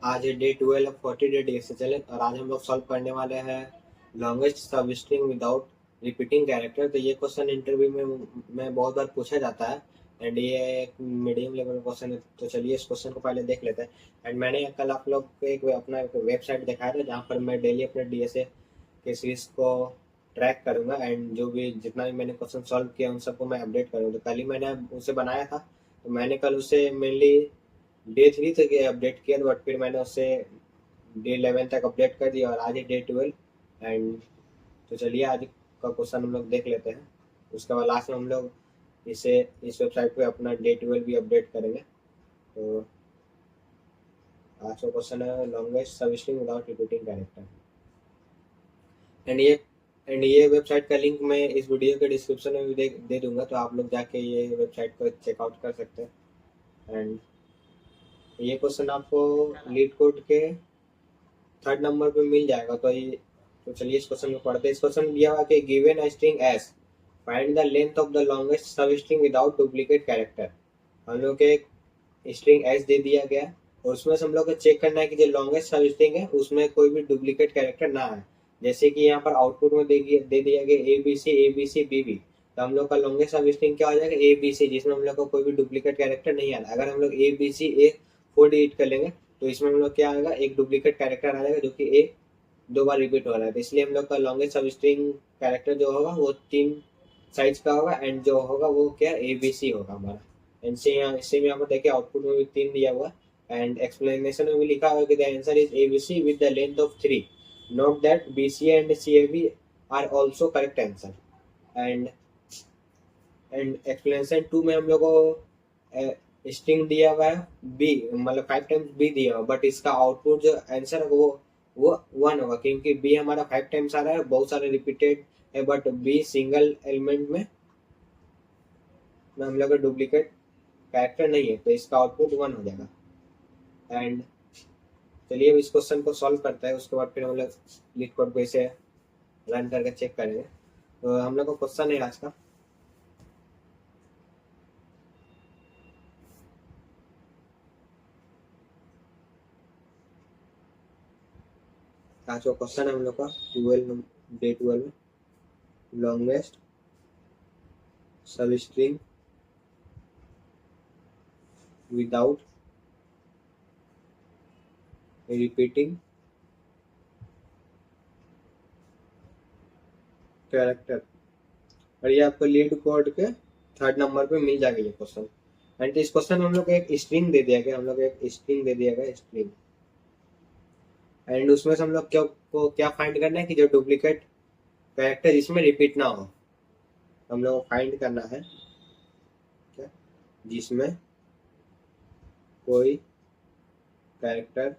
आज है day 12 40 day से चले, और आज हम लोग सॉल्व करने वाले हैं लॉन्गेस्ट सब स्ट्रिंग विदाउट रिपीटिंग कैरेक्टर। तो ये क्वेश्चन इंटरव्यू में बहुत बार पूछा जाता है, एंड ये एक मीडियम लेवल क्वेश्चन है। तो चलिए इस क्वेश्चन को पहले देख लेते हैं। एंड मैंने कल आप लोग को अपना एक वेबसाइट दिखाया था जहाँ पर मैं डेली अपने डीएसए के सीरीज को ट्रैक करूंगा, एंड जो भी जितना भी मैंने क्वेश्चन सॉल्व किया उन सबको मैं अपडेट करूँगा। तो कल ही मैंने उसे बनाया था, तो मैंने कल उसे मेनली डे 3 तक अपडेट किया, बट फिर मैंने उससे डे 11 तक अपडेट कर दिया, और आज है डे 12। एंड तो चलिए आज का क्वेश्चन हम लोग देख लेते हैं। उसके बाद लास्ट में हम लोग इसे इस वेबसाइट पे अपना डे 12 भी अपडेट करेंगे। तो आज का क्वेश्चन है लॉन्गेस्ट सब string without repeating character. And ये वेबसाइट का लिंक मैं इस वीडियो के डिस्क्रिप्शन में भी दे दूंगा, तो आप लोग जाके ये वेबसाइट को चेकआउट कर सकते हैं। एंड ये क्वेश्चन आपको लीड कोड के 3rd नंबर पे मिल जाएगा। तो चलिए इस क्वेश्चन में पढ़ते हैं। इस क्वेश्चन में दिया हुआ कि given a string S, find the length of the longest सब स्ट्रिंग विदाउट डुप्लीकेट कैरेक्टर। हम लोग के एक स्ट्रिंग एस दे दिया गया, और उसमें से हम लोग को चेक करना है कि जो लॉन्गेस्ट सब स्ट्रिंग है उसमें कोई भी डुप्लीकेट कैरेक्टर ना है। जैसे कि यहाँ पर आउटपुट में दे दिया गया A B C B B, तो हम लोग का लॉन्गेस्ट सब स्ट्रिंग क्या हो जाएगा ए बी सी, जिसमें हम लोग को कोई भी डुप्लीकेट कैरेक्टर नहीं आ रहा। अगर हम लोग ए बी सी ए 4 डिलीट कर लेंगे तो इसमें हम लोग क्या आएगा, एक डुप्लीकेट कैरेक्टर आ जाएगा जो कि ए 2 बार रिपीट हो रहा है। तो इसलिए हम लोग का लॉन्गेस्ट सब स्ट्रिंग कैरेक्टर जो होगा वो 3 साइज का होगा, एंड जो होगा वो क्या ए बी सी होगा हमारा। एंड सेम यहाँ पर देखिए आउटपुट में भी 3 दिया हुआ, एंड एक्सप्लेनेशन में भी लिखा हुआ कि the answer is A B C with the length of 3। Note that B C and C A B are also correct answer. And and explanation 2 में हम लोग को स्ट्रिंग दिया हुआ है बी, मतलब 5 टाइम्स बी दिया हुआ, बट इसका आउटपुट जो आंसर है वो 1 होगा, क्योंकि बी हमारा 5 टाइम्स आ रहा है, बहुत सारे रिपीटेड है, बट बी सिंगल एलिमेंट में हम लोग का डुप्लीकेट कैरेक्टर नहीं है, तो इसका आउटपुट 1 हो जाएगा। एंड चलिए अब इस क्वेश्चन को सॉल्व करते हैं, उसके बाद फिर हम लोग लीड कोड को इसे रन करके चेक करेंगे। तो हम लोग का क्वेश्चन है आज का, आज का क्वेश्चन है हम लोग का डे 12 में लॉन्गेस्ट सब स्ट्रिंग विदाउट रिपीटिंग कैरेक्टर, और ये आपको लीड कोड के 3rd नंबर पे मिल जाएगा ये क्वेश्चन। एंड इस क्वेश्चन में हम लोग एक स्ट्रिंग दे दिया गया, स्ट्रिंग, एंड उसमें से हम लोग क्या फाइंड करना है कि जो डुप्लीकेट कैरेक्टर इसमें रिपीट ना हो। हम लोग को फाइंड करना है क्या, जिसमें कोई कैरेक्टर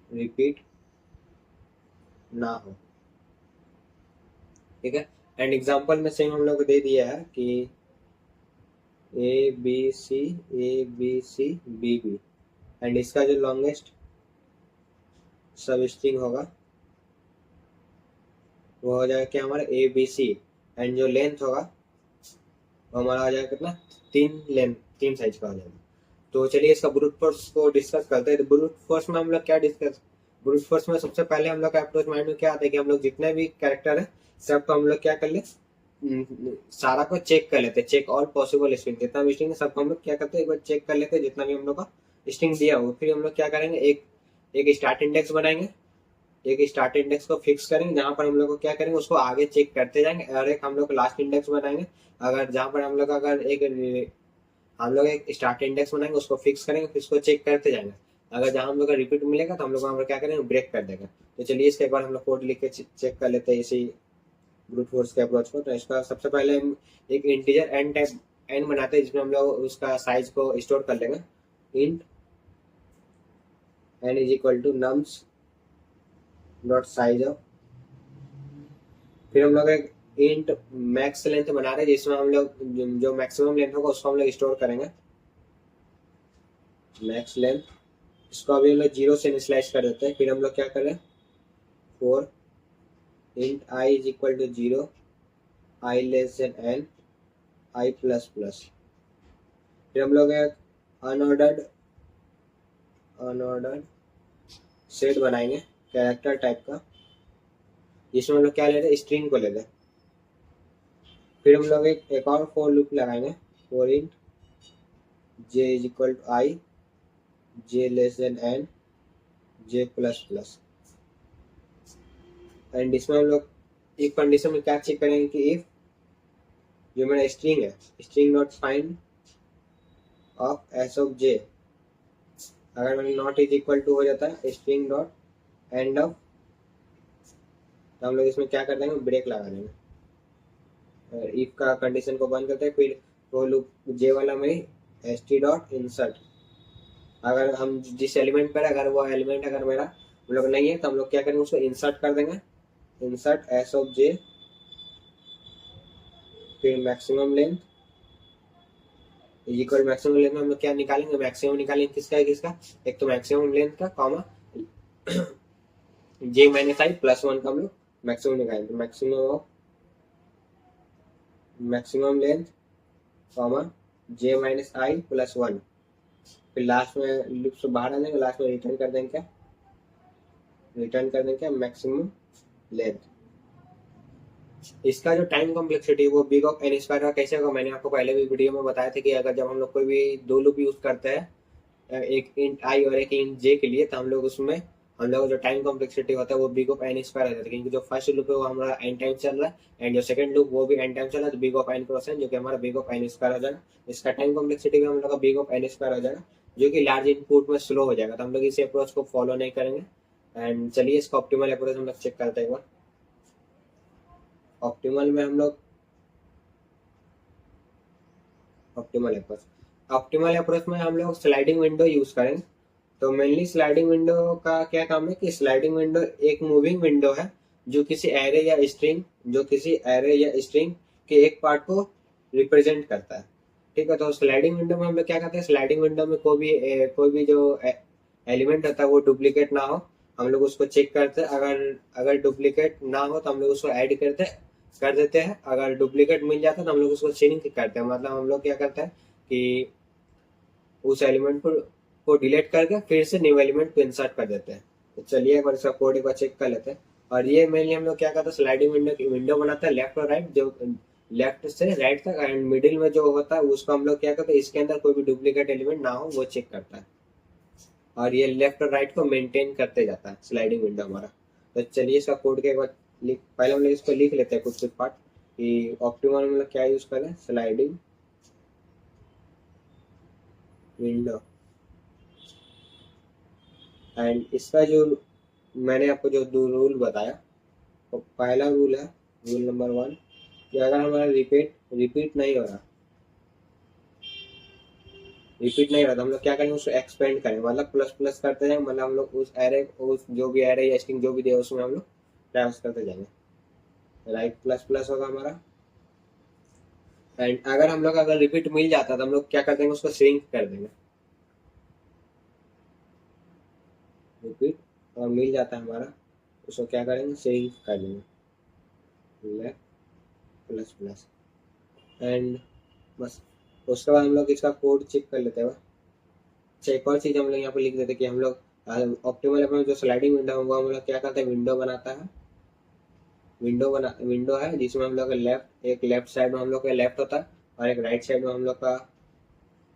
रिपीट ना हो, ठीक है। एंड एग्जांपल में सेम हम लोग को दे दिया है कि A B C B B, and इसका जो लॉन्गेस्ट सब स्ट्रिंग होगा वो हो जाएगा क्या हमारा ए बी सी, एंड जो लेंथ होगा वो हमारा हो जाएगा कितना, 3 साइज का हो जाएगा। तो चलिए इसका ब्रूट फोर्स को डिस्कस करते हैं। तो ब्रूट फोर्स में हम लोग क्या डिस्कस, ब्रूट फोर्स में सबसे पहले हम लोग का अप्रोच माइंड में क्या आता है कि हम लोग जितने भी कैरेक्टर है सबको हम लोग क्या कर ले, सारा को चेक कर लेते हैं, चेक ऑल पॉसिबल स्ट्रिंग, जितना भी स्ट्रिंग है सबको हम लोग क्या करते हैं एक बार चेक कर लेते हैं, जितना भी हम लोग का स्ट्रिंग दिया हो। फिर हम लोग क्या करेंगे, एक स्टार्ट इंडेक्स बनाएंगे, एक स्टार्ट इंडेक्स को फिक्स करेंगे, जहां पर हम लोग को क्या करेंगे उसको आगे चेक करते जाएंगे, और एक हम लोग लास्ट इंडेक्स बनाएंगे, अगर जहां पर हम लोग अगर एक स्टार्ट इंडेक्स बनाएंगे उसको फिक्स करेंगे, फिर उसको चेक करते जाएंगे। अगर जहां हम लोग का रिपीट मिलेगा तो हम लोग वहां पर क्या करेंगे, ब्रेक कर देगा। तो चलिए इसके एक बार हम लोग कोड लिख के चेक कर लेते हैं इसी ब्रूट फोर्स के अप्रोच को। तो इसका सबसे पहले हम एक इंटीजर एन टाइप एन बनाते हैं, जिसमें हम लोग उसका साइज को स्टोर कर लेंगे। Int n is equal to nums dot size of, फिर हम लोग एक इंट मैक्स लेंथ बना रहे हैं, जिसमें हम लोग जो मैक्सिमम लेंथ होगा उसको हम लोग स्टोर करेंगे, मैक्स लेंथ। इसको अभी हम लोग 0 से इनिशियलाइज कर देते हैं। फिर हम लोग क्या करें, for int i is equal to 0, i less than n, i plus plus. फिर हम लोग एक अनऑर्डर्ड अनऑर्डर्ड सेट बनाएंगे कैरेक्टर टाइप का, जिसमें हम लोग क्या ले रहे हैं, स्ट्रिंग को ले लें। फिर हम लोग एक और फॉर लूप लगाएंगे, for int j is equal to i, j less than n, j plus plus. And इसमें हम लोग एक कंडीशन में क्या चेक करेंगे कि इफ जो मेरा स्ट्रिंग है, string not find of S of J, अगर मेरा नॉट इज इक्वल टू हो जाता है स्ट्रिंग डॉट एंड ऑफ, तो हम लोग इसमें क्या कर देंगे, ब्रेक लगा देंगे। इफ का कंडीशन को बंद करते हैं, फिर वो लूप जे वाला में एस टी डॉट इंसर्ट, अगर हम जिस एलिमेंट पर, अगर वो एलिमेंट अगर मेरा हम लोग नहीं है तो हम लोग क्या करेंगे, उसको इंसर्ट कर देंगे, इंसर्ट एस ऑफ जे, फिर maximum length equal maximum length में हम लोग क्या निकालेंगे, मैक्सिमम निकालेंगे किसका, एक तो मैक्सिमम लेंथ का कॉमा जे माइनस आई प्लस वन का हम लोग मैक्सिमम निकालेंगे, तो मैक्सिमम लेंथ कॉमा जे माइनस आई प्लस वन, फिर लास्ट में लूप से बाहर आ जाएंगे, लास्ट में रिटर्न कर देंगे क्या, मैक्सिमम लेंथ। इसका जो टाइम कॉम्प्लेक्सिटी वो बिग ऑफ एन स्क्वायर का कैसे होगा, मैंने आपको पहले भी वीडियो में बताया था कि अगर जब हम लोग कोई भी दो लूप यूज करते हैं, एक इंट आई और एक इंट जे के लिए, तो हम लोग उसमें हम लोग जो टाइम कॉम्प्लेक्सिटी होता है वो बिग ऑफ एन स्क्वायर हो जाता है, क्योंकि जो फर्स्ट लूप है वो हमारा एन टाइम चल रहा है, एंड जो सेकंड लूप वो भी एन टाइम चल रहा है, तो big of n cross n, जो कि हमारा बिग ऑफ एन स्क्वायर हो जाएगा। इसका टाइम कॉम्प्लेक्सिटी भी हम लोग का बिग ऑफ एन स्क्वायर हो जाएगा, जो कि लार्ज इनपुट में स्लो हो जाएगा, तो हम लोग इस अप्रोच को फॉलो नहीं करेंगे। एंड चलिए इसका ऑप्टिमल अप्रोच हम लोग चेक करते हैं एक बार। ऑप्टिमल में हम लोग ऑप्टिमल अप्रोच में हम लोग स्लाइडिंग विंडो यूज करेंगे। तो मेनली स्लाइडिंग विंडो का क्या काम है कि स्लाइडिंग विंडो एक मूविंग विंडो है जो किसी एरे या स्ट्रिंग के एक पार्ट को रिप्रेजेंट करता है। ठीक है, तो स्लाइडिंग विंडो में हम लोग क्या करते हैं, स्लाइडिंग विंडो में कोई भी जो एलिमेंट होता है वो डुप्लीकेट ना हो, हम लोग उसको चेक करते हैं। अगर डुप्लीकेट ना हो तो हम लोग उसको ऐड कर देते हैं। अगर डुप्लीकेट मिल जाता है तो हम लोग उसको श्रिंक करते हैं, मतलब हम लोग क्या करते हैं कि उस एलिमेंट को डिलीट करके फिर से न्यू एलिमेंट को इंसर्ट कर देते हैं। तो चलिए एक बार इसका कोड एक बार चेक कर लेते हैं। और ये मेनली हम लोग क्या करते हैं, स्लाइडिंग विंडो बनाता है लेफ्ट और राइट, जो लेफ्ट से राइट तक, एंड मिडिल में जो होता है उसको हम लोग क्या करते हैं, इसके अंदर कोई भी डुप्लीकेट एलिमेंट ना हो वो चेक करता है, और ये लेफ्ट और राइट को मेंटेन करते जाता है स्लाइडिंग विंडो हमारा। तो चलिए इसका कोड के एक बार पहले हम लोग इसको लिख लेते हैं कुछ पार्ट कि ऑप्टिमल में क्या यूज करें, स्लाइडिंग विंडो। एंड इसका जो मैंने आपको जो दो रूल बताया, तो पहला रूल है रूल नंबर 1 कि अगर हमारा रिपीट नहीं हो रहा तो हम लोग क्या करेंगे, उसको एक्सपेंड करेंगे, मतलब प्लस प्लस करते जाएंगे, मतलब हम लोग उस जो भी एरे या स्ट्रिंग जो भी दिया उसमें हम लोग ट्रांस करते जाएंगे। राइट प्लस प्लस होगा हमारा। एंड अगर रिपीट मिल जाता है तो हम लोग क्या कर देंगे, उसको श्रिंक कर देंगे। रिपीट और मिल जाता है हमारा, उसको क्या करेंगे, श्रिंक कर देंगे प्लस प्लस। एंड बस उसके बाद हम लोग इसका कोड चेक कर लेते हैं। अच्छा, एक और चीज हम लोग यहाँ पे लिख देते हैं कि हम लोग ऑप्टिमल अपना जो स्लाइडिंग विंडो होगा हम लोग क्या करते हैं, विंडो बनाता है। विंडो है जिसमें हम लोग एक लेफ्ट साइड में हम लोग का लेफ्ट होता है और एक राइट साइड में हम लोग का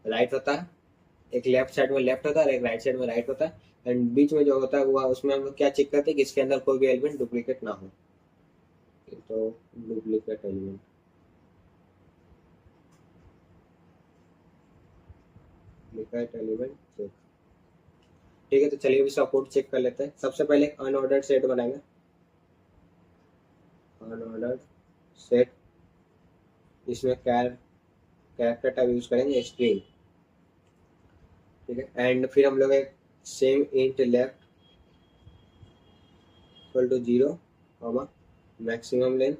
राइट होता है। एक लेफ्ट साइड में लेफ्ट होता है और एक राइट साइड में राइट होता है। एंड बीच में जो होता है वो उसमें हम लोग क्या चेक करते हैं कि इसके अंदर कोई भी एलिमेंट डुप्लीकेट ना हो। तो डुप्लीकेट एलिमेंट चेक। ठीक है, तो चलिए इसका कोड चेक कर लेते हैं। सबसे पहले एक अनऑर्डर्ड सेट बनाएंगे, अनऑर्डर्ड सेट, इसमें कैरेक्टर टाइप यूज करेंगे स्ट्रिंग। ठीक है, एंड फिर हम लोग एक same int left equal to 0 comma maximum length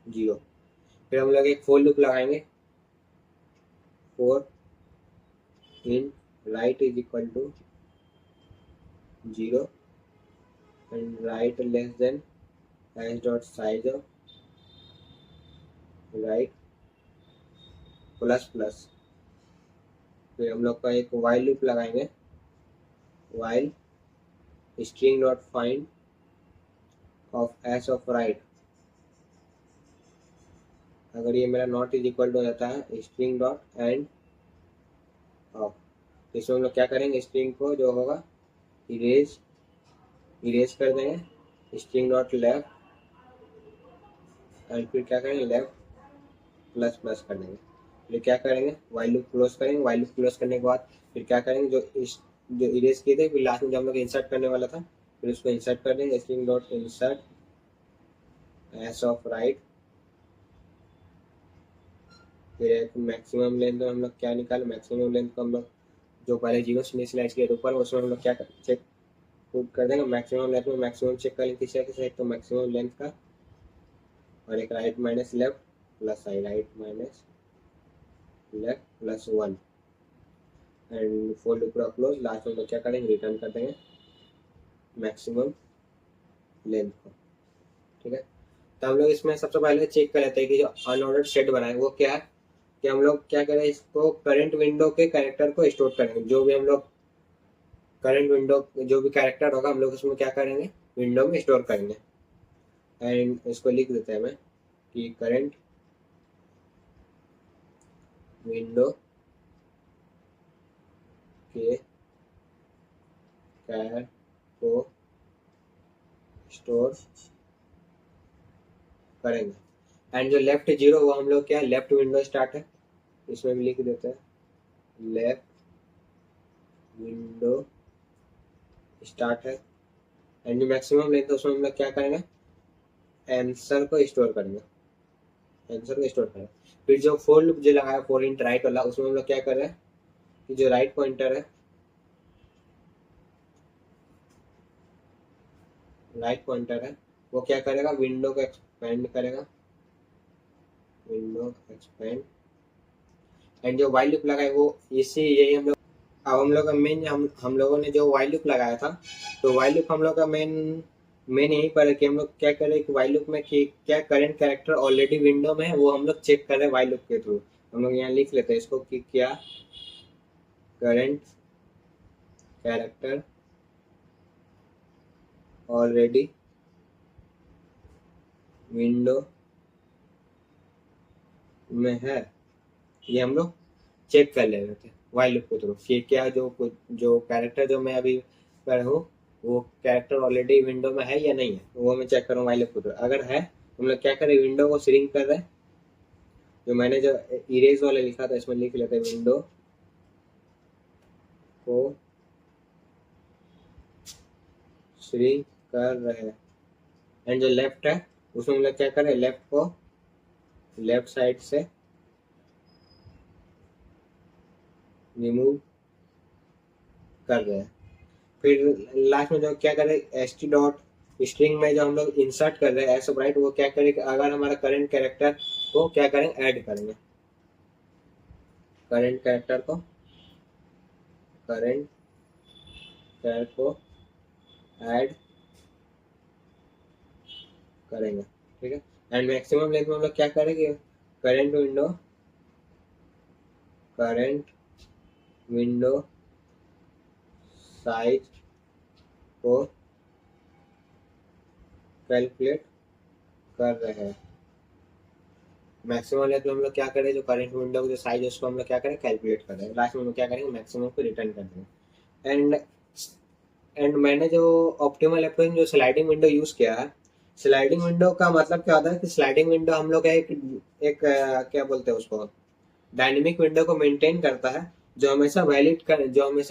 0। फिर हम लोग एक फोर लूप लगाएंगे, for int right is equal to 0 and right less than hash dot size of right plus plus. फिर हम लोग का एक वाइल लूप लगाएंगे, while string dot find of S of right. अगर ये मेरा नॉट इज इक्वल टू हो जाता है स्ट्रिंग डॉट एंड ऑफ, इसमें हम लोग क्या करेंगे, स्ट्रिंग को जो होगा इरेज कर देंगे, स्ट्रिंग डॉट लेफ्ट एंड फिर क्या करेंगे लेफ्ट प्लस प्लस कर देंगे। फिर क्या करेंगे वाइल लूप क्लोज करेंगे, वाइल लूप क्लोज करने के बाद फिर क्या करेंगे जो इरेज किए थे फिर लास्ट में जब हम लोग इंसर्ट करने वाला था फिर उसको इंसर्ट कर देंगे, string dot insert S of right. फिर एक मैक्सिमम लेंथ हम लोग क्या निकाले, मैक्सिमम लेंथ को हम लोग जो पहले जीरो से इनिशियलाइज किया ऊपर उसमें हम लोग क्या चेक पुट कर देंगे, मैक्सिमम लेंथ में मैक्सिमम चेक करेंगे किसी के तो मैक्सिमम लेंथ का, और एक right minus left plus I right minus left plus 1 and for loop पूरा क्लोज। लास्ट में हम लोग क्या करेंगे रिटर्न कर देंगे मैक्सिमम लेंथ को। ठीक है, तो हम लोग इसमें सबसे पहले चेक कर लेते हैं कि जो अनऑर्डर्ड सेट बनाए वो क्या है, कि हम लोग क्या करें इसको करंट विंडो के कैरेक्टर को स्टोर करेंगे। जो भी हम लोग करंट विंडो जो भी कैरेक्टर होगा हम लोग उसमें क्या करेंगे विंडो में स्टोर करेंगे। एंड इसको लिख देते हैं मैं कि करंट विंडो के कैर को स्टोर करेंगे। एंड जो लेफ्ट जीरो वो हम लोग क्या है लेफ्ट विंडो स्टार्ट है, इसमें भी लिख देते हैं लेफ्ट विंडो स्टार्ट है। एंड जो मैक्सिमम लेंथ है उसमें हम लोग क्या करेंगे आंसर को स्टोर करेंगे, आंसर को स्टोर करेंगे। फिर जो फोर लूप जो लगाया फोर इंट राइट वाला उसमें हम लोग क्या कर रहे हैं कि जो राइट पॉइंटर है वो क्या करेगा विंडो को एक्सपेंड करेगा, विंडो एक्सपेंड। एंड जो वाइल लूप लगाए वो इसी यही हम लोग अब हम लोग का मेन हम लोगों ने जो वाइल लूप लगाया था तो वाइल लूप हम लोग का मेन यही पर है कि हम लोग क्या करें कि वाइल लूप में कि क्या करंट कैरेक्टर ऑलरेडी विंडो में है वो हम लोग चेक करें वाइल लूप के थ्रू। हम लोग यहाँ लिख लेते हैं इसको कि क्या करंट कैरेक्टर ऑलरेडी विंडो में है, ये हम लोग चेक कर ले रहे थे वाइल लूप के थ्रू कि क्या जो कैरेक्टर जो मैं अभी कर हूँ वो कैरेक्टर ऑलरेडी विंडो में है या नहीं है, वो मैं चेक करूँ वाइल लूप के थ्रू। अगर है हम लोग क्या करें विंडो को श्रिंक कर रहे हैं, जो मैंने जो इरेज वाला लिखा था इसमें लिख लेते हैं विंडो को श्रिंक कर रहे हैं। एंड जो लेफ्ट है उसमें हम लोग क्या करें लेफ्ट को लेफ्ट साइड से रिमूव कर रहे हैं। फिर लास्ट में जो क्या करें एस टी डॉट स्ट्रिंग में जो हम लोग इंसर्ट कर रहे हैं एस ऑफ राइट वो क्या करें अगर हमारा करंट कैरेक्टर को क्या करें ऐड करेंगे, करंट कैरेक्टर को ऐड करेंगे। ठीक है, एंड मैक्सिमम लेंथ में हम लोग क्या करेंगे करंट विंडो साइज को कैलकुलेट कर रहे हैं। मैक्सिमम लेंथ में हम लोग क्या करें जो करंट विंडो का जो साइज है उसको हम लोग क्या करें कैलकुलेट कर रहे हैं। लास्ट में हम लोग क्या करेंगे मैक्सिमम को रिटर्न कर देंगे। एंड मैंने जो ऑप्टिमल अप्रोच जो स्लाइडिंग विंडो यूज किया है, स्लाइडिंग विंडो का मतलब क्या होता है कि स्लाइडिंग विंडो हम लोग एक क्या बोलते हैं उसको डायनेमिक विंडो को मेंटेन करता है जो हमेशा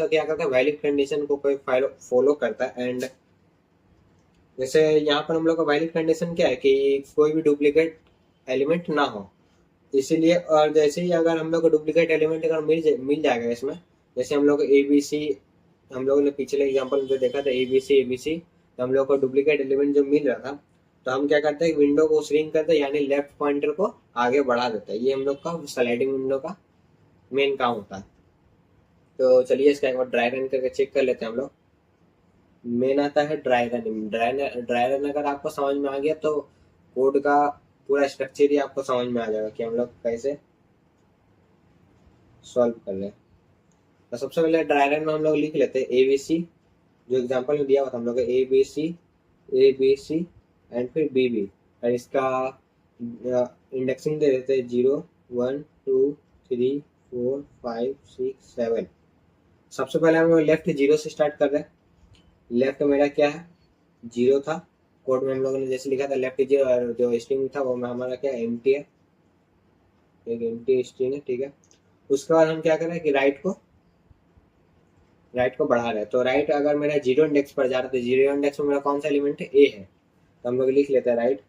क्या करता है वैलिड कंडीशन को कोई फॉलो करता है। एंड जैसे यहाँ पर हम लोग का वैलिड कंडीशन क्या है कि कोई भी डुप्लीकेट एलिमेंट ना हो, इसीलिए। और जैसे ही अगर हम लोग को डुप्लीकेट एलिमेंट अगर मिल जाएगा इसमें, जैसे हम लोग ABC हम लोगों ने पिछले एग्जांपल में जो देखा था ABC तो हम लोग को डुप्लीकेट एलिमेंट जो मिल रहा था तो हम क्या करते हैं विंडो को श्रिंक करते हैं यानी लेफ्ट पॉइंटर को आगे बढ़ा देते हैं। ये हम लोग का स्लाइडिंग विंडो का मेन काम होता है। तो चलिए इसका एक बार ड्राई रन करके चेक कर लेते हैं हम लोग। मेन आता है ड्राई रन अगर आपको समझ में आ गया तो कोड का पूरा स्ट्रक्चर ही आपको समझ में आ जाएगा कि हम लोग कैसे सॉल्व कर रहे हैं। तो सबसे पहले डायग्राम में हम लोग लिख लेते हैं ABC, जो एग्जांपल में दिया हुआ था हम लोग ABC एंड फिर BB, और इसका इंडेक्सिंग दे देते हैं 0 1 2 3 4 5 6 7। सबसे पहले हम लोग लेफ्ट 0 से स्टार्ट कर रहे हैं। लेफ्ट मेरा क्या है, 0 था, कोड में हम लोगों ने जैसे लिखा था लेफ्ट 0, और जो स्ट्रिंग था वो हमारा क्या एम्प्टी है, एक एम्प्टी स्ट्रिंग है, ठीक है। उसके बाद हम क्या कर रहे हैं कि राइट को बढ़ा रहे हैं। तो राइट अगर मेरा 0 इंडेक्स पर जा रहा है तो 0 इंडेक्स में मेरा कौन सा एलिमेंट है, ए है, तो हम लोग लिख लेते हैं राइट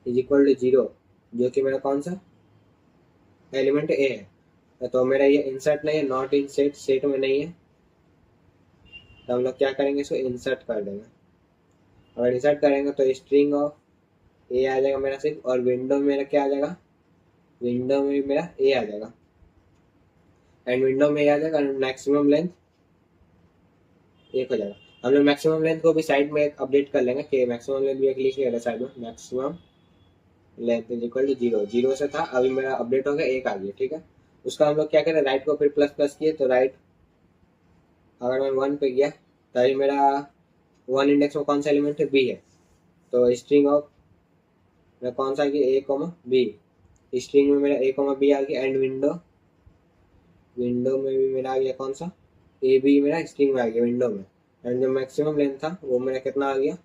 इज इक्वल टू 0, जो कि मेरा कौन सा एलिमेंट ए है। तो मेरा ये इंसर्ट नहीं है, नॉट इन सेट में नहीं है, तो हम लोग क्या करेंगे, इसको इंसर्ट कर देंगे। अगर इंसर्ट करेंगे तो स्ट्रिंग ऑफ ए आ जाएगा मेरा सिर्फ, और विंडो में मेरा क्या आ जाएगा, विंडो में मेरा ए आ जाएगा, एंड विंडो में ए आ जाएगा, मैक्सिमम लेंथ 1 हो जाएगा। हम लोग मैक्सिमम लेंथ को भी साइड में अपडेट कर लेंगे कि मैक्सिमम लेंथ भी एक लिख लेंगे साइड में, maximum length is equal to 0 से था, अभी मेरा अपडेट हो गया 1 आ गया, ठीक है। उसका हम लोग क्या करें, राइट को फिर प्लस प्लस किए, तो राइट अगर मैं 1 पे गया तो अभी मेरा 1 इंडेक्स में कौन सा एलिमेंट है, बी है, तो स्ट्रिंग ऑफ मेरा कौन सा आ गया, ए कॉमा बी, स्ट्रिंग में मेरा ए कॉमा बी आ गया, एंड विंडो में भी मेरा आ गया कौन सा, ए बी मेरा स्ट्रिंग में आ गया विंडो में, एंड जो मैक्सिमम लेंथ था वो मेरा कितना आ गया,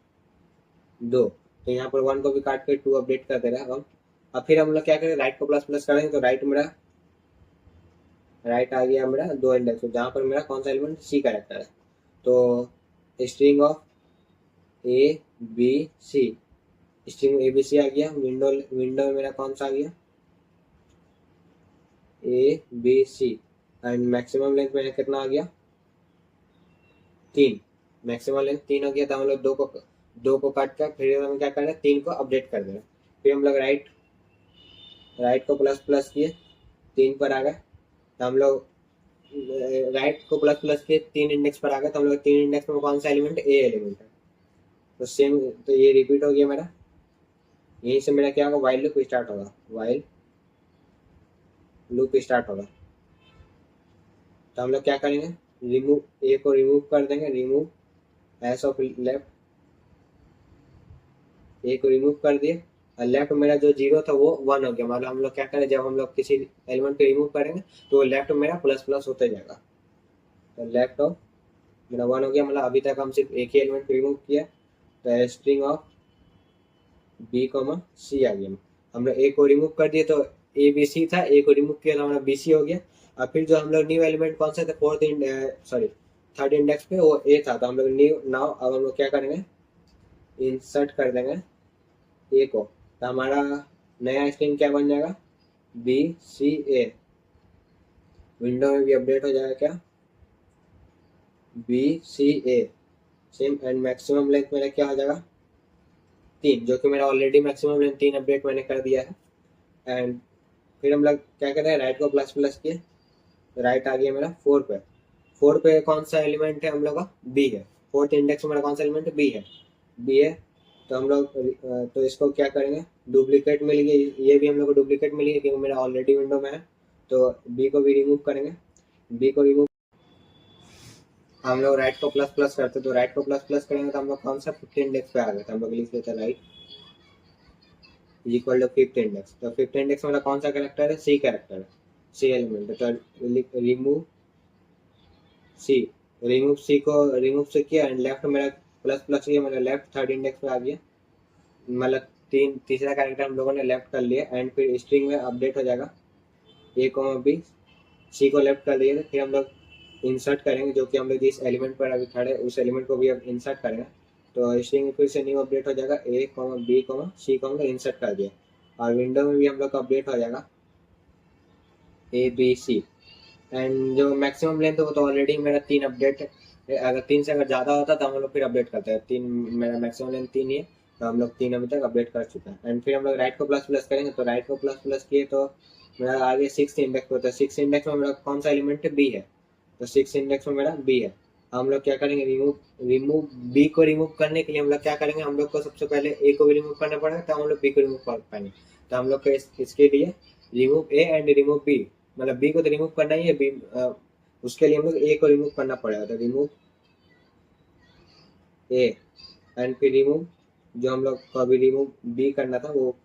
2। तो यहाँ पर 1 को भी काट के 2 अपडेट कर दे रहा है हम। अब फिर हम लोग क्या करें, राइट को प्लस प्लस करेंगे, तो राइट आ गया मेरा 2 इंडेक्स, जहाँ पर मेरा कौन सा एलिमेंट, सी कैरेक्टर है, तो string of A B C, string A B C आ गया, विंडो में मेरा कौन सा आ गया, A B C, and maximum length मेरा कितना आ गया, 3, मैक्सिमम लेंथ 3 हो गया। तो हम लोग 2 को काट कर फिर हम क्या कर रहे हैं, 3 को अपडेट कर दे रहे हैं। फिर हम लोग राइट को प्लस प्लस किए, 3 पर आ गए, तो हम लोग राइट को प्लस प्लस किए 3 इंडेक्स पर आ गए, तो हम लोग 3 इंडेक्स में कौन सा एलिमेंट, ए एलिमेंट है, तो सेम, तो ये रिपीट हो गया मेरा, यहीं से मेरा क्या होगा, वाइल लूप स्टार्ट होगा, तो हम लोग क्या करेंगे, रिमूव ए को रिमूव कर देंगे, रिमूव एस ऑफ लेफ्ट, ए को रिमूव कर दिए, और लेफ्ट मेरा जो 0 था वो 1 हो गया। मतलब हम लोग क्या करें, जब हम लोग किसी एलिमेंट को रिमूव करेंगे तो लेफ्ट मेरा प्लस प्लस होते जाएगा, तो लेफ्ट ऑफ मेरा 1 हो गया, मतलब अभी तक हम सिर्फ एक ही एलिमेंट को रिमूव किया, तो स्ट्रिंग ऑफ बी कॉमा सी आ गया। हम लोग ए को रिमूव कर दिए तो ए बी सी था, ए को रिमूव किया तो हमारा बी सी हो गया। और फिर जो हम लोग न्यू एलिमेंट कौन सा था, थर्ड इंडेक्स पे वो ए था, तो हम लोग न्यू नाउ अब हम लोग क्या करेंगे, इंसर्ट कर देंगे ए को, तो हमारा नया स्ट्रिंग क्या बन जाएगा, बी सी ए, विंडो में भी अपडेट हो जाएगा क्या, B C A same, and maximum length मेरा क्या हो जाएगा, 3, जो कि मेरा ऑलरेडी मैक्सिमम लेंथ 3 अपडेट मैंने कर दिया है। एंड फिर हम लोग क्या कर रहे हैं, राइट को प्लस प्लस किए, तो राइट आ गया मेरा 4 पे कौन सा एलिमेंट है हम लोग का, बी है, 4th इंडेक्स में मेरा कौन सा एलिमेंट है, बी है, तो हम लोग तो इसको क्या करेंगे, डुप्लीकेट मिल गई, ये भी हम लोग को डुप्लीकेट मिल गई क्योंकि मेरा ऑलरेडी विंडो में है, तो बी को भी रिमूव करेंगे, बी को रिमूव हम लोग राइट को प्लस प्लस करते, तो राइट को प्लस प्लस करेंगे तो हम लोग कौन सा 5th इंडेक्स पे आ गए, तो हम लोग लिख लेते हैं right is equal to 5th index. तो 5th इंडेक्स में कौन सा कैरेक्टर है, सी कैरेक्टर है, सी एलिमेंट है, तो रिमूव सी को रिमूव से किया, एंड लेफ्ट मेरा प्लस प्लस किया, मेरा लेफ्ट 3rd इंडेक्स पे आ गया, मतलब तीसरा कैरेक्टर हम लोगों ने लेफ्ट कर लिया, एंड फिर स्ट्रिंग में अपडेट हो जाएगा ए को बी, सी को लेफ्ट कर दिया, फिर हम लोग इंसर्ट करेंगे, जो कि हम लोग जिस एलिमेंट पर अभी खड़े उस एलिमेंट को भी अब इंसर्ट करेंगे, तो स्ट्रिंग फिर से न्यू अपडेट हो जाएगा, ए बी सी को हम लोग इंसर्ट कर दिया, और विंडो में भी हम लोग का अपडेट हो जाएगा ए बी सी, एंड जो मैक्सिमम लेंथ है वो तो ऑलरेडी मेरा 3 अपडेट है, अगर 3 से अगर ज़्यादा होता तो हम लोग फिर अपडेट करते हैं, 3 मेरा मैक्सिमम लेंथ 3 ही है, तो हम लोग 3 अभी तक अपडेट कर चुके हैं। एंड फिर हम लोग राइट को प्लस प्लस करेंगे, तो राइट को प्लस प्लस किए तो मेरा आगे 6th इंडेक्स होता है, 6th इंडेक्स में मेरा कौन सा एलिमेंट है, बी है, तो 6th इंडेक्स में मेरा बी है। हम लोग क्या करेंगे, रिमूव बी को रिमूव करने के लिए हम लोग क्या करेंगे, हम लोग को सबसे पहले ए को भी रिमूव करना पड़ेगा, तो हम लोग बी को रिमूव कर पाएंगे, तो हम लोग को इसके लिए remove A and remove B, मतलब बी को तो रिमूव करना ही है, बी उसके लिए हम लोग ए को रिमूव करना पड़ेगा। तो रिमूव ए एंड फिर रिमूव जो हम लोग को अभी रिमूव बी करना था वो,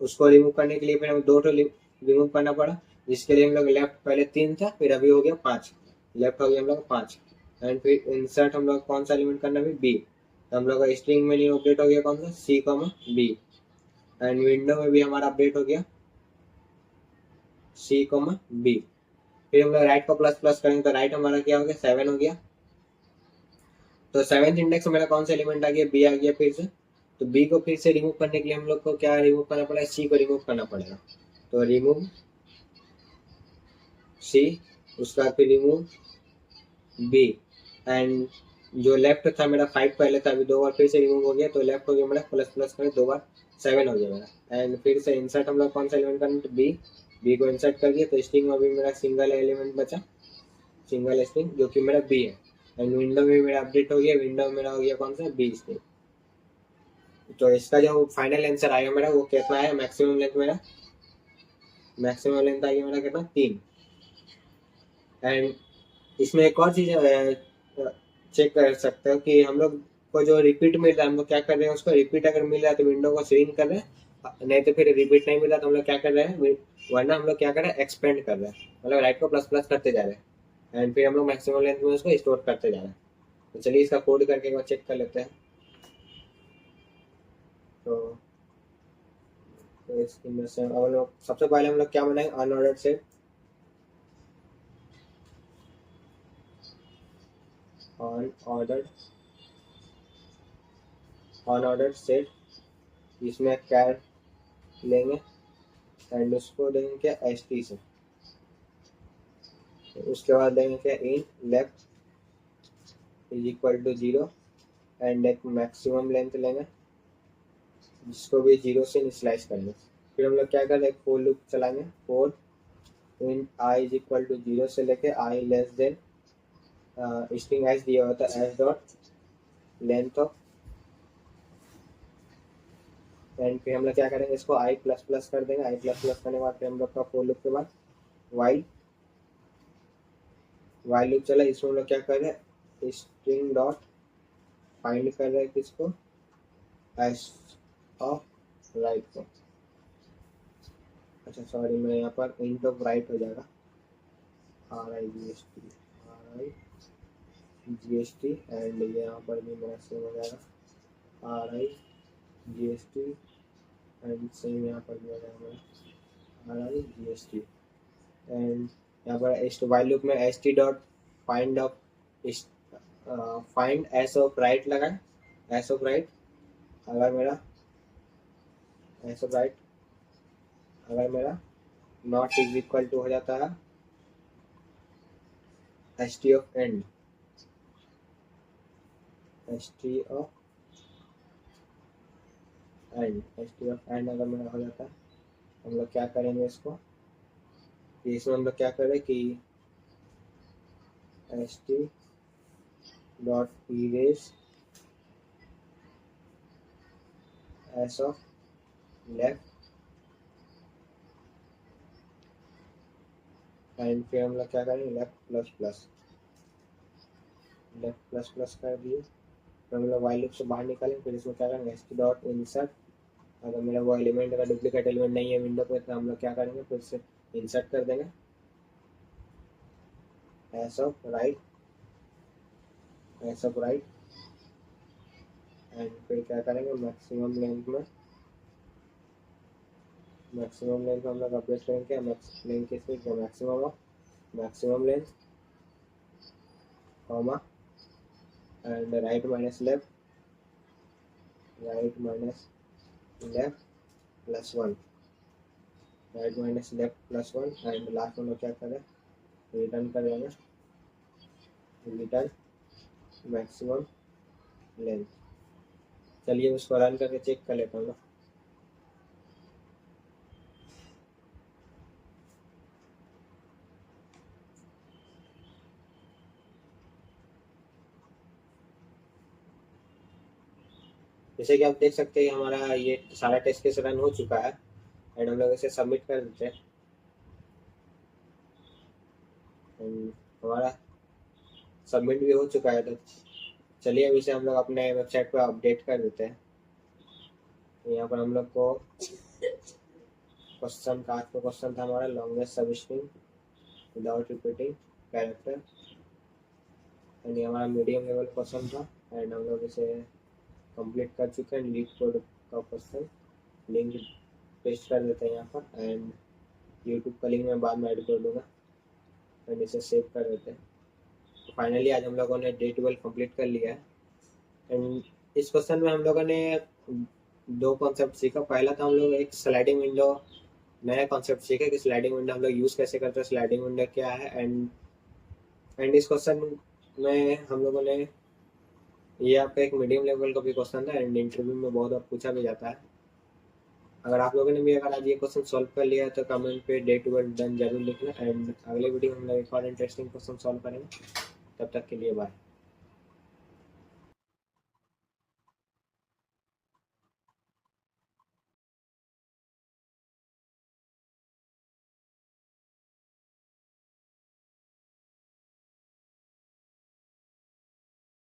उसको रिमूव करने के लिए फिर हमें दो रिमूव करना पड़ा, जिसके लिए हम लोग लेफ्ट पहले 3 था, फिर अभी हो गया 5, लेफ्ट हो गया हम लोग 5। एंड फिर इंसर्ट हम लोग कौन सा एलिमेंट करना है, बी। तो हम लोग का स्ट्रिंग में न्यू अपडेट हो गया कौन सा, C comma B. And window में भी हमारा अपडेट हो गया सी कॉमा बी। फिर हम लोग राइट को प्लस प्लस करेंगे तो राइट हमारा क्या हो गया, 7 हो गया। तो 7th इंडेक्स में मेरा कौन सा एलिमेंट आ गया, बी आ गया फिर से। तो बी को फिर से रिमूव करने के लिए हम लोग को क्या रिमूव करना पड़ेगा, सी को रिमूव करना पड़ेगा। तो रिमूव सी, उसका फिर रिमूव बी। एंड जो लेफ्ट था मेरा 5 पहले था, अभी 2 बार फिर से रिमूव हो गया, तो लेफ्ट हो गया मेरा प्लस प्लस करें 2 बार 7 हो गया मेरा। एंड फिर से इंसर्ट हम लोग कौन सा एलिमेंट करना, बी। बी को इंसर्ट कर दिया तो स्ट्रिंग में अभी मेरा सिंगल एलिमेंट बचा, सिंगल स्ट्रिंग जो कि मेरा बी है। एंड विंडो में मेरा अपडेट हो गया, विंडो में मेरा हो गया कौन सा, बी स्ट्रिंग। तो इसका जो फाइनल आंसर आएगा मेरा वो कितना है, मैक्सिमम लेंथ मेरा, मैक्सिमम लेंथ आ गया मेरा कितना, 3। एंड इसमें एक और चीज चेक कर सकते हो कि हम लोग को जो रिपीट मिल रहा है, हम लोग क्या कर रहे हैं, उसको रिपीट अगर मिल रहा है तो विंडो को श्रिंक कर रहे हैं, नहीं तो फिर रिपीट नहीं मिल रहा तो हम लोग क्या कर रहे हैं, वरना हम लोग क्या कर रहे हैं, एक्सपेंड कर रहे हैं, मतलब राइट को प्लस प्लस करते जा रहे हैं। एंड फिर हम लोग मैक्सिमम लेंथ में उसको स्टोर करते जा रहे हैं। तो चलिए इसका कोड करके एक बार चेक कर लेते हैं। तो इसमें से हम लोग सबसे पहले हम लोग क्या बनाएंगे, unordered set, unordered unordered set, इसमें कैर लेंगे एंड उसको देंगे क्या, एस टी से। उसके बाद देंगे क्या, int left is equal to 0 and एक मैक्सिमम लेंथ लेंगे जिसको भी 0 से इनिशियलाइज करेंगे। फिर हम लोग क्या करें, एक फोर लूप चलाएंगे, for int i is equal to 0 से लेके i less than string S दिया होता है S dot length of. And फिर हम लोग क्या करेंगे, इसको आई प्लस प्लस कर देंगे, आई प्लस प्लस करने के बाद फिर हम लोग का फोर लूप के बाद वाइल वाइल लूप चला, इसमें हम लोग क्या कर रहे हैं, स्ट्रिंग डॉट फाइंड कर रहे हैं किसको, एस ऑफ राइट को। अच्छा सॉरी, मैं यहाँ पर इंट ऑफ राइट हो जाएगा, are I G S T, are I G S T. And यहाँ पर भी मेरा सेम हो जाएगा, are I G S T. And same यहाँ पर भी हो जाएगा मेरा, are I G S T. And यहाँ पर वाइल लूप में S T dot find of find S of right लगाए, एस ऑफ राइट। अगर मेरा एस ऑफ राइट अगर मेरा नॉट इज इक्वल टू हो जाता है S T of and, S T of and, S T of and अगर मेरा हो जाता है, हम लोग क्या करेंगे इसको, इसमें हम लोग क्या करें कि S T dot erase S of left. And फिर हम लोग क्या करेंगे, left plus plus, left plus plus कर दिए। फिर हम लोग वाइल लूप से बाहर निकालेंगे, फिर इसमें क्या करेंगे, एस टी डॉट इंसर्ट। अगर मेरा वो एलिमेंट अगर डुप्लीकेट एलिमेंट नहीं है विंडो पे तो हम लोग क्या करेंगे, फिर से इंसर्ट कर देंगे S of right, S of right. And फिर क्या करेंगे, मैक्सिमम लेंथ में, मैक्सिमम लेंथ हम लोग अपडेट करेंगे, लेंथ किसकी, maximum of maximum length comma and right minus left, right minus left plus 1, right minus left plus 1। And last में लोग क्या करें, रिटर्न कर देंगे, रिटर्न मैक्सिमम लेंथ। चलिए उसको रन करके चेक कर लेता हूँ। जैसे कि आप देख सकते हैं हमारा ये सारा टेस्ट केस रन हो चुका है। एंड हम लोग इसे सबमिट कर देते हैं। एंड हमारा सबमिट भी हो चुका है। तो चलिए अभी से हम लोग अपने वेबसाइट पर अपडेट कर देते हैं। यहाँ पर हम लोग को क्वेश्चन का आज का क्वेश्चन था हमारा लॉन्गेस्ट सब string without repeating character, and ये हमारा मीडियम लेवल क्वेश्चन था एंड हम लोग इसे कंप्लीट कर चुके हैं। लीड कोड का क्वेश्चन लिंक पेस्ट कर देते हैं यहाँ पर, एंड यूट्यूब का लिंक मैं बाद में ऐड कर दूँगा एंड इसे सेव कर देते हैं। तो फाइनली आज हम लोगों ने डे 12 कंप्लीट कर लिया है। एंड इस क्वेश्चन में हम लोगों ने 2 कॉन्सेप्ट सीखा। पहला था हम लोग एक स्लाइडिंग विंडो, नया कॉन्सेप्ट सीखा कि स्लाइडिंग विंडो हम लोग यूज़ कैसे करते हैं, स्लाइडिंग विंडो क्या है। एंड इस क्वेश्चन में हम लोगों ने, ये आपका एक मीडियम लेवल का भी क्वेश्चन था एंड इंटरव्यू में बहुत बार पूछा भी जाता है। अगर आप लोगों ने भी अगर आज ये क्वेश्चन सॉल्व कर लिया है तो कमेंट पे डे 12 डन जरूर लिखना, एंड अगले वीडियो में हम लोग एक और इंटरेस्टिंग क्वेश्चन सॉल्व करेंगे। तब तक के लिए बाय।